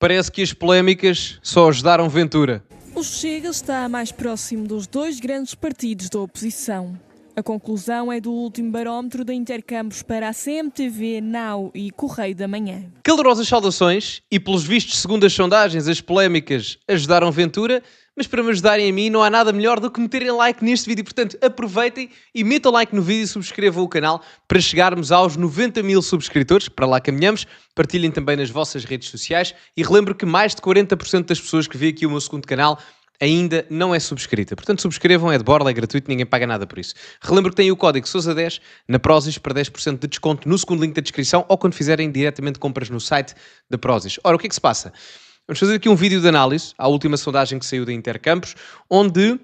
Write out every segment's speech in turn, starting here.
Parece que as polémicas só ajudaram Ventura. O Chega está mais próximo dos dois grandes partidos da oposição. A conclusão é do último barómetro da Intercampos para a CMTV, Now e Correio da Manhã. Calorosas saudações e, pelos vistos, segundo as sondagens, as polémicas ajudaram Ventura, mas para me ajudarem a mim não há nada melhor do que meterem like neste vídeo. Portanto, aproveitem e metam like no vídeo e subscrevam o canal para chegarmos aos 90 mil subscritores, para lá caminhamos. Partilhem também nas vossas redes sociais e relembro que mais de 40% das pessoas que vêem aqui o meu segundo canal ainda não é subscrita. Portanto, subscrevam, é de borla, é gratuito, ninguém paga nada por isso. Relembro que tem o código SOUSA10 na Prozis para 10% de desconto no segundo link da descrição ou quando fizerem diretamente compras no site da Prozis. Ora, o que é que se passa? Vamos fazer aqui um vídeo de análise à última sondagem que saiu da Intercampos, onde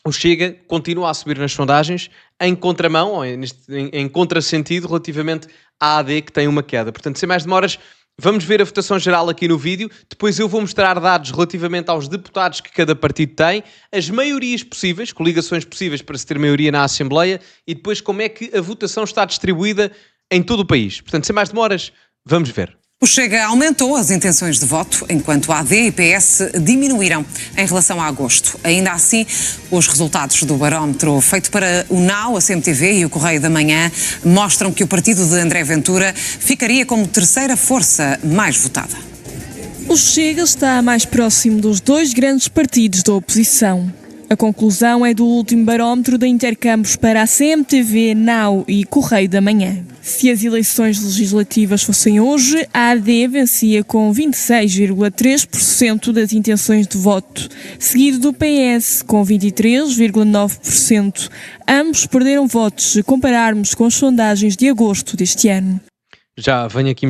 o Chega continua a subir nas sondagens em contramão, ou em contrassentido, relativamente à AD, que tem uma queda. Portanto, sem mais demoras, vamos ver a votação geral aqui no vídeo. Depois eu vou mostrar dados relativamente aos deputados que cada partido tem, as maiorias possíveis, coligações possíveis para se ter maioria na Assembleia, e depois como é que a votação está distribuída em todo o país. Portanto, sem mais demoras, vamos ver. O Chega aumentou as intenções de voto, enquanto a AD e PS diminuíram em relação a agosto. Ainda assim, os resultados do barómetro feito para o Now, a CMTV e o Correio da Manhã mostram que o partido de André Ventura ficaria como terceira força mais votada. O Chega está mais próximo dos dois grandes partidos da oposição. A conclusão é do último barómetro da Intercampos para a CMTV, Now e Correio da Manhã. Se as eleições legislativas fossem hoje, a AD vencia com 26,3% das intenções de voto, seguido do PS com 23,9%. Ambos perderam votos se compararmos com as sondagens de agosto deste ano. Já venho aqui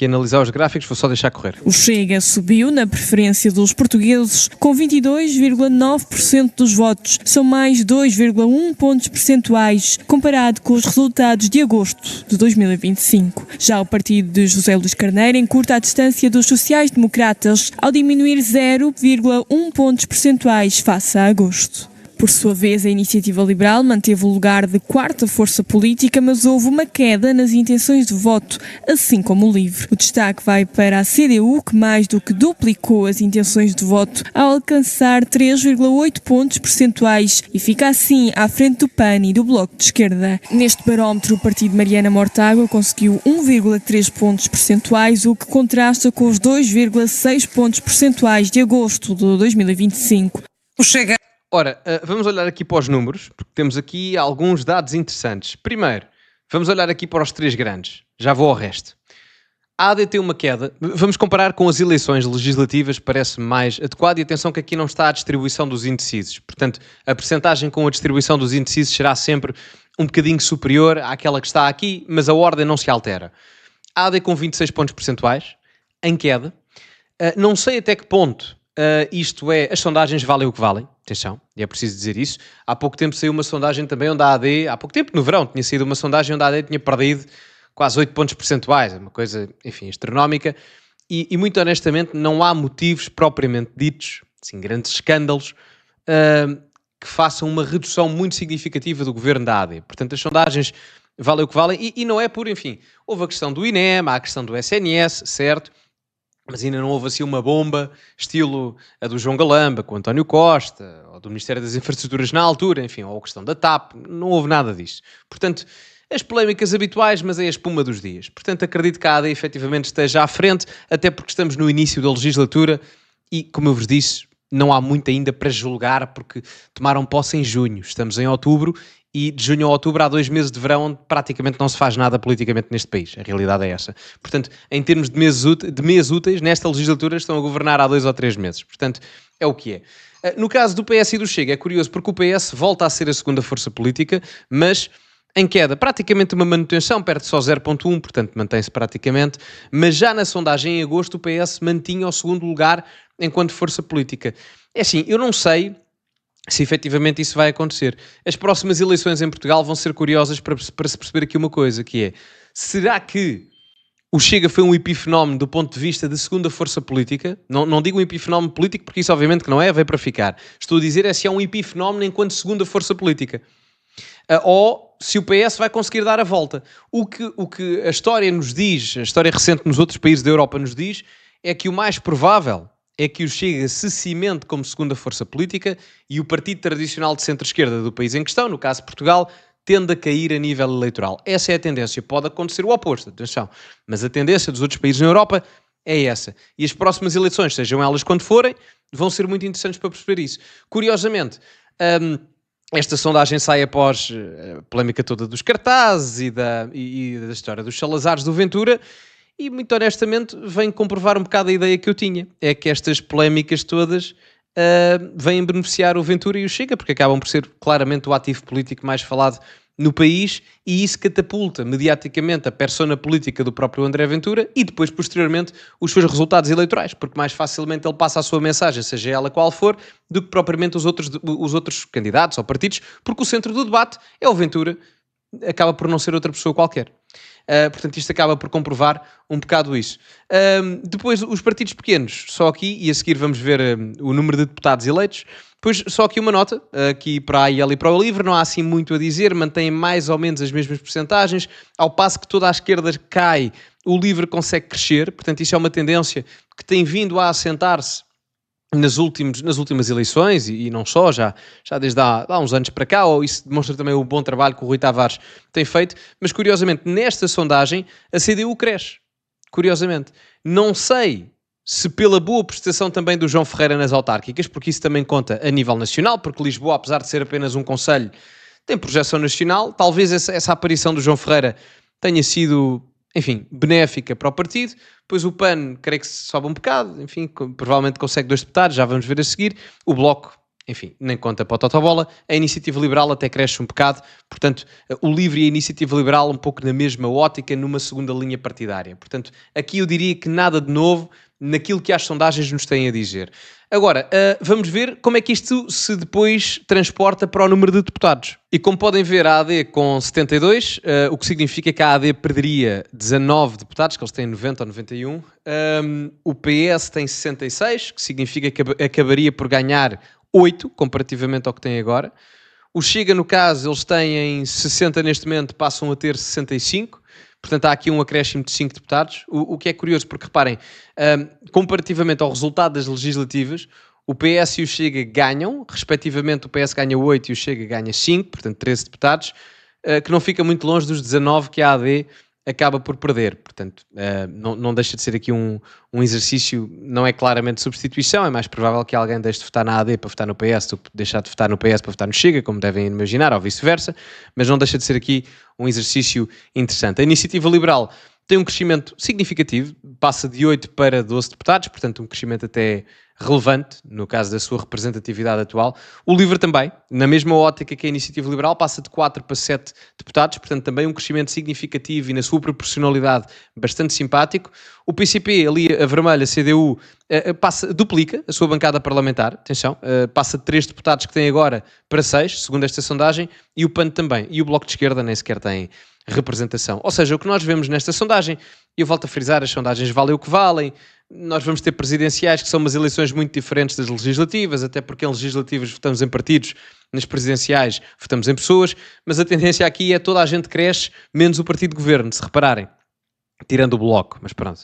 analisar os gráficos, vou só deixar correr. O Chega subiu na preferência dos portugueses com 22,9% dos votos. São mais 2,1 pontos percentuais comparado com os resultados de agosto de 2025. Já o partido de José Luís Carneiro encurta a distância dos sociais-democratas ao diminuir 0,1 pontos percentuais face a agosto. Por sua vez, a Iniciativa Liberal manteve o lugar de quarta força política, mas houve uma queda nas intenções de voto, assim como o LIVRE. O destaque vai para a CDU, que mais do que duplicou as intenções de voto ao alcançar 3,8 pontos percentuais e fica assim à frente do PAN e do Bloco de Esquerda. Neste barómetro, o partido de Mariana Mortágua conseguiu 1,3 pontos percentuais, o que contrasta com os 2,6 pontos percentuais de agosto de 2025. O Chega... Ora, vamos olhar aqui para os números, porque temos aqui alguns dados interessantes. Primeiro, vamos olhar aqui para os três grandes. Já vou ao resto. A AD tem uma queda. Vamos comparar com as eleições legislativas, parece-me mais adequado. E atenção que aqui não está a distribuição dos indecisos. Portanto, a percentagem com a distribuição dos indecisos será sempre um bocadinho superior àquela que está aqui, mas a ordem não se altera. A AD com 26 pontos percentuais, em queda. Não sei até que ponto isto é, as sondagens valem o que valem. Atenção, e é preciso dizer isso. Há pouco tempo saiu uma sondagem também onde a AD, há pouco tempo, no verão, tinha saído uma sondagem onde a AD tinha perdido quase 8 pontos percentuais, uma coisa, enfim, astronómica, e muito honestamente não há motivos propriamente ditos, assim, grandes escândalos, que façam uma redução muito significativa do governo da AD. Portanto, as sondagens valem o que valem, e não é por, enfim, houve a questão do INEM, há a questão do SNS, certo? Mas ainda não houve assim uma bomba, estilo a do João Galamba, com o António Costa, ou do Ministério das Infraestruturas na altura, enfim, ou a questão da TAP, não houve nada disso. Portanto, as polémicas habituais, mas é a espuma dos dias. Portanto, acredito que a AD efetivamente esteja à frente, até porque estamos no início da legislatura e, como eu vos disse, não há muito ainda para julgar, porque tomaram posse em junho, estamos em outubro, e de junho a outubro há 2 meses de verão onde praticamente não se faz nada politicamente neste país. A realidade é essa. Portanto, em termos de meses úteis, nesta legislatura estão a governar há 2 ou 3 meses. Portanto, é o que é. No caso do PS e do Chega, é curioso porque o PS volta a ser a segunda força política, mas em queda, praticamente uma manutenção, perde só 0,1, portanto mantém-se praticamente, mas já na sondagem em agosto o PS mantinha o segundo lugar enquanto força política. É assim, eu não sei se efetivamente isso vai acontecer. As próximas eleições em Portugal vão ser curiosas para se perceber aqui uma coisa, que é, será que o Chega foi um epifenómeno do ponto de vista de segunda força política? Não digo um epifenómeno político porque isso obviamente que não é, veio para ficar. Estou a dizer se é um epifenómeno enquanto segunda força política. Ou se o PS vai conseguir dar a volta. O que a história nos diz, a história recente nos outros países da Europa nos diz, é que o mais provável é que o Chega se cimente como segunda força política e o partido tradicional de centro-esquerda do país em questão, no caso Portugal, tende a cair a nível eleitoral. Essa é a tendência. Pode acontecer o oposto, atenção. Mas a tendência dos outros países na Europa é essa. E as próximas eleições, sejam elas quando forem, vão ser muito interessantes para perceber isso. Curiosamente, esta sondagem sai após a polémica toda dos cartazes e da história dos Salazares do Ventura, e muito honestamente vem comprovar um bocado a ideia que eu tinha. É que estas polémicas todas vêm beneficiar o Ventura e o Chega, porque acabam por ser claramente o ativo político mais falado no país, e isso catapulta mediaticamente a persona política do próprio André Ventura e depois, posteriormente, os seus resultados eleitorais, porque mais facilmente ele passa a sua mensagem, seja ela qual for, do que propriamente os outros candidatos ou partidos, porque o centro do debate é o Ventura, acaba por não ser outra pessoa qualquer. Portanto, isto acaba por comprovar um bocado isso. Depois, os partidos pequenos, só aqui, e a seguir vamos ver o número de deputados eleitos. Depois, só aqui uma nota, aqui para a AIL e para o LIVRE, não há assim muito a dizer, mantém mais ou menos as mesmas percentagens, ao passo que toda a esquerda cai, o LIVRE consegue crescer, portanto isto é uma tendência que tem vindo a assentar-se nas últimas eleições, e não só, já desde há uns anos para cá, ou isso demonstra também o bom trabalho que o Rui Tavares tem feito, mas curiosamente nesta sondagem a CDU cresce, curiosamente. Não sei se pela boa prestação também do João Ferreira nas autárquicas, porque isso também conta a nível nacional, porque Lisboa, apesar de ser apenas um concelho, tem projeção nacional. Talvez essa aparição do João Ferreira tenha sido, enfim, benéfica para o partido. Depois o PAN, creio que sobe um bocado, enfim, provavelmente consegue 2 deputados, já vamos ver a seguir. O Bloco, enfim, nem conta para o Totobola. A Iniciativa Liberal até cresce um bocado, portanto, o LIVRE e a Iniciativa Liberal um pouco na mesma ótica, numa segunda linha partidária. Portanto, aqui eu diria que nada de novo naquilo que as sondagens nos têm a dizer. Agora, vamos ver como é que isto se depois transporta para o número de deputados. E como podem ver, a AD com 72, o que significa que a AD perderia 19 deputados, que eles têm 90 ou 91. O PS tem 66, que significa que acabaria por ganhar 8, comparativamente ao que tem agora. O Chega, no caso, eles têm 60 neste momento, passam a ter 65. Portanto, há aqui um acréscimo de 5 deputados, o que é curioso, porque reparem, comparativamente ao resultado das legislativas, o PS e o Chega ganham, respectivamente o PS ganha 8 e o Chega ganha 5, portanto 13 deputados, que não fica muito longe dos 19 que a AD acaba por perder. Portanto, não deixa de ser aqui um exercício, não é claramente substituição, é mais provável que alguém deixe de votar na AD para votar no PS do que deixar de votar no PS para votar no Chega, como devem imaginar, ou vice-versa, mas não deixa de ser aqui um exercício interessante. A Iniciativa Liberal tem um crescimento significativo, passa de 8 para 12 deputados, portanto um crescimento até relevante, no caso da sua representatividade atual. O LIVRE também, na mesma ótica que a Iniciativa Liberal, passa de 4 para 7 deputados, portanto também um crescimento significativo e na sua proporcionalidade bastante simpático. O PCP, ali a vermelha, a CDU, duplica a sua bancada parlamentar, atenção, passa de 3 deputados que tem agora para 6, segundo esta sondagem, e o PAN também. E o Bloco de Esquerda nem sequer tem representação. Ou seja, o que nós vemos nesta sondagem, e eu volto a frisar, as sondagens valem o que valem, nós vamos ter presidenciais que são umas eleições muito diferentes das legislativas, até porque em legislativas votamos em partidos, nas presidenciais votamos em pessoas, mas a tendência aqui é toda a gente cresce, menos o partido de governo, se repararem, tirando o Bloco, mas pronto.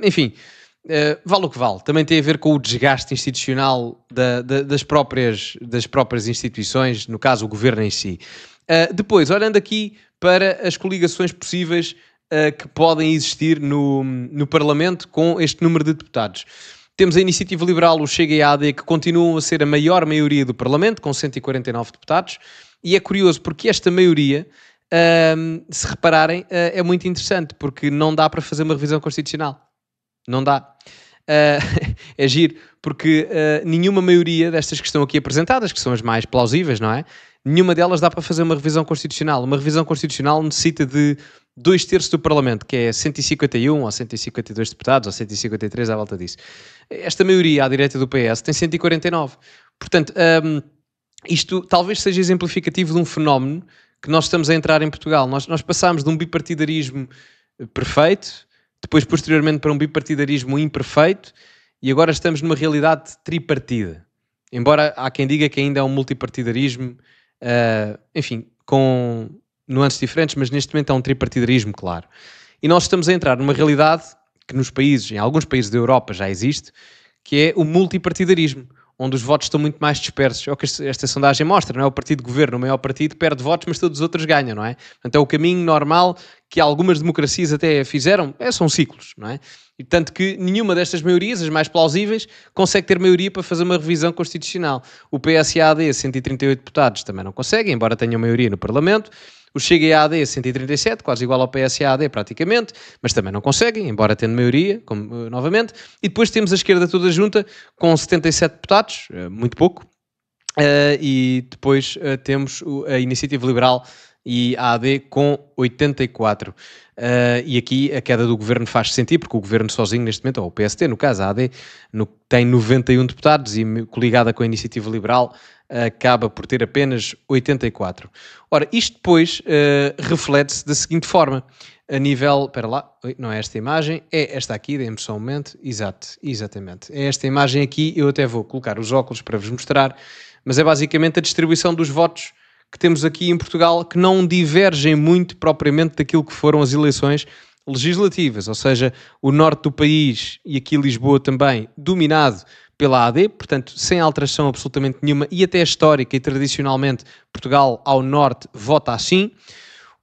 Enfim, vale o que vale. Também tem a ver com o desgaste institucional das próprias instituições, no caso o governo em si. Depois, olhando aqui para as coligações possíveis que podem existir no Parlamento com este número de deputados. Temos a Iniciativa Liberal, o Chega e a AD, que continuam a ser a maior maioria do Parlamento, com 149 deputados, e é curioso porque esta maioria, se repararem, é muito interessante, porque não dá para fazer uma revisão constitucional. Não dá. É giro, porque nenhuma maioria destas que estão aqui apresentadas, que são as mais plausíveis, não é? Nenhuma delas dá para fazer uma revisão constitucional. Uma revisão constitucional necessita de 2/3 do Parlamento, que é 151 ou 152 deputados, ou 153 à volta disso. Esta maioria à direita do PS tem 149. Portanto, isto talvez seja exemplificativo de um fenómeno que nós estamos a entrar em Portugal. Nós passámos de um bipartidarismo perfeito, depois posteriormente para um bipartidarismo imperfeito, e agora estamos numa realidade tripartida. Embora há quem diga que ainda é um multipartidarismo, enfim, com nuances diferentes, mas neste momento é um tripartidarismo, claro. E nós estamos a entrar numa realidade que em alguns países da Europa já existe, que é o multipartidarismo, onde os votos estão muito mais dispersos. É o que esta sondagem mostra, não é? O partido de governo, o maior partido, perde votos, mas todos os outros ganham, não é? Portanto, é o caminho normal que algumas democracias até fizeram. São ciclos, não é? E tanto que nenhuma destas maiorias, as mais plausíveis, consegue ter maioria para fazer uma revisão constitucional. O PS e a AD, 138 deputados, também não conseguem, embora tenham maioria no Parlamento. O Chega e a AD, 137, quase igual ao PS e a AD praticamente, mas também não conseguem, embora tendo maioria, novamente. E depois temos a esquerda toda junta, com 77 deputados, muito pouco. E depois temos a Iniciativa Liberal e a AD com 84. E aqui a queda do governo faz sentido, porque o governo sozinho neste momento, ou o PST, no caso a AD, tem 91 deputados e coligada com a Iniciativa Liberal acaba por ter apenas 84. Ora, isto depois reflete-se da seguinte forma, a nível, espera lá, não é esta imagem, é esta aqui, dê-me só um momento, exatamente, é esta imagem aqui, eu até vou colocar os óculos para vos mostrar, mas é basicamente a distribuição dos votos que temos aqui em Portugal, que não divergem muito propriamente daquilo que foram as eleições legislativas, ou seja, o norte do país e aqui Lisboa também, dominado pela AD, portanto, sem alteração absolutamente nenhuma, e até histórica e tradicionalmente, Portugal ao norte vota assim.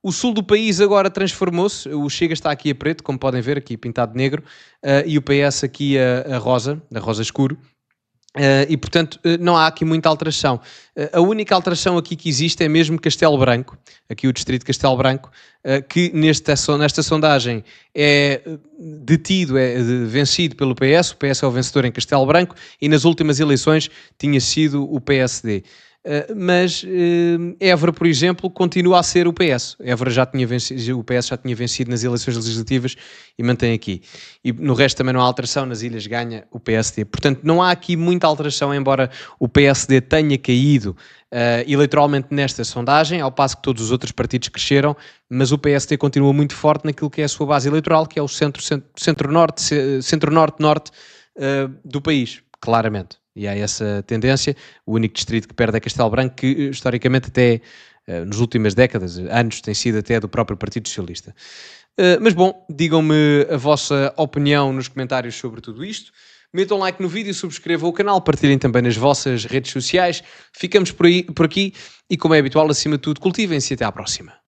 O sul do país agora transformou-se, o Chega está aqui a preto, como podem ver, aqui pintado de negro, e o PS aqui a rosa escuro. E portanto não há aqui muita alteração. A única alteração aqui que existe é mesmo Castelo Branco, aqui o distrito de Castelo Branco, que nesta sondagem é vencido pelo PS, o PS é o vencedor em Castelo Branco e nas últimas eleições tinha sido o PSD. Mas Évora, por exemplo, continua a ser o PS. Évora já tinha vencido, o PS já tinha vencido nas eleições legislativas e mantém aqui. E no resto também não há alteração, nas ilhas ganha o PSD. Portanto, não há aqui muita alteração, embora o PSD tenha caído eleitoralmente nesta sondagem, ao passo que todos os outros partidos cresceram, mas o PSD continua muito forte naquilo que é a sua base eleitoral, que é o centro-norte do país, claramente. E há essa tendência. O único distrito que perde é Castelo Branco, que historicamente até nas últimas décadas, anos, tem sido até do próprio Partido Socialista. Mas bom, digam-me a vossa opinião nos comentários sobre tudo isto. Metam like no vídeo, subscrevam o canal, partilhem também nas vossas redes sociais. Ficamos por aqui e, como é habitual, acima de tudo, cultivem-se e até à próxima.